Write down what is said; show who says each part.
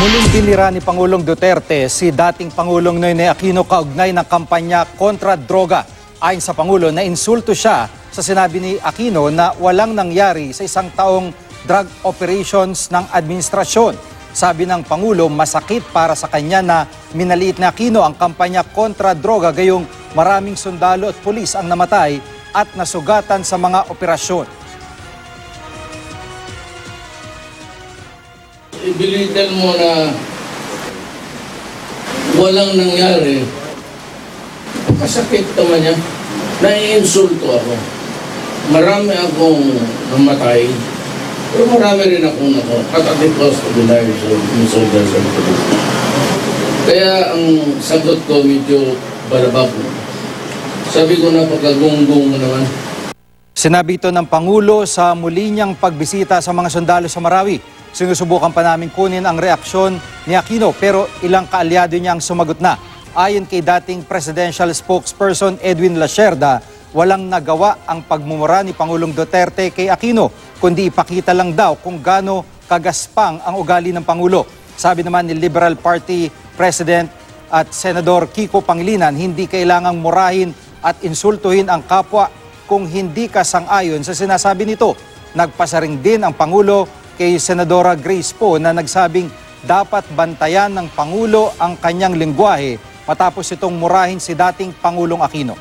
Speaker 1: Muling binira ni Pangulong Duterte si dating Pangulong Noynoy Aquino kaugnay ng kampanya kontra droga. Ayon sa Pangulo, nainsulto siya sa sinabi ni Aquino na walang nangyari sa isang taong drug operations ng administrasyon. Sabi ng Pangulo, masakit para sa kanya na minaliit ni Aquino ang kampanya kontra droga gayong maraming sundalo at pulis ang namatay at nasugatan sa mga operasyon.
Speaker 2: Ibilitan mo na walang nangyari. Masakit naman yan. Naiinsulto ako. Marami akong namatay. Pero marami rin akong at at the cost of the lives of soldiers and police. Kaya ang sagot ko medyo balabak. Sabi ko na pagkagunggong naman.
Speaker 1: Sinabi ito ng Pangulo sa muli niyang pagbisita sa mga sundalo sa Marawi. Sinusubukan pa namin kunin ang reaksyon ni Aquino pero ilang kaalyado niya ang sumagot na. Ayon kay dating presidential spokesperson Edwin Lacerda, walang nagawa ang pagmumura ni Pangulong Duterte kay Aquino, kundi ipakita lang daw kung gaano kagaspang ang ugali ng Pangulo. Sabi naman ni Liberal Party President at Senador Kiko Pangilinan, hindi kailangang murahin at insultuhin ang kapwa kung hindi ka sang-ayon sa sinasabi nito. Nagpasaring din ang Pangulo kay Senadora Grace Poe na nagsabing dapat bantayan ng Pangulo ang kanyang lengguwahe matapos itong murahin si dating Pangulong Aquino.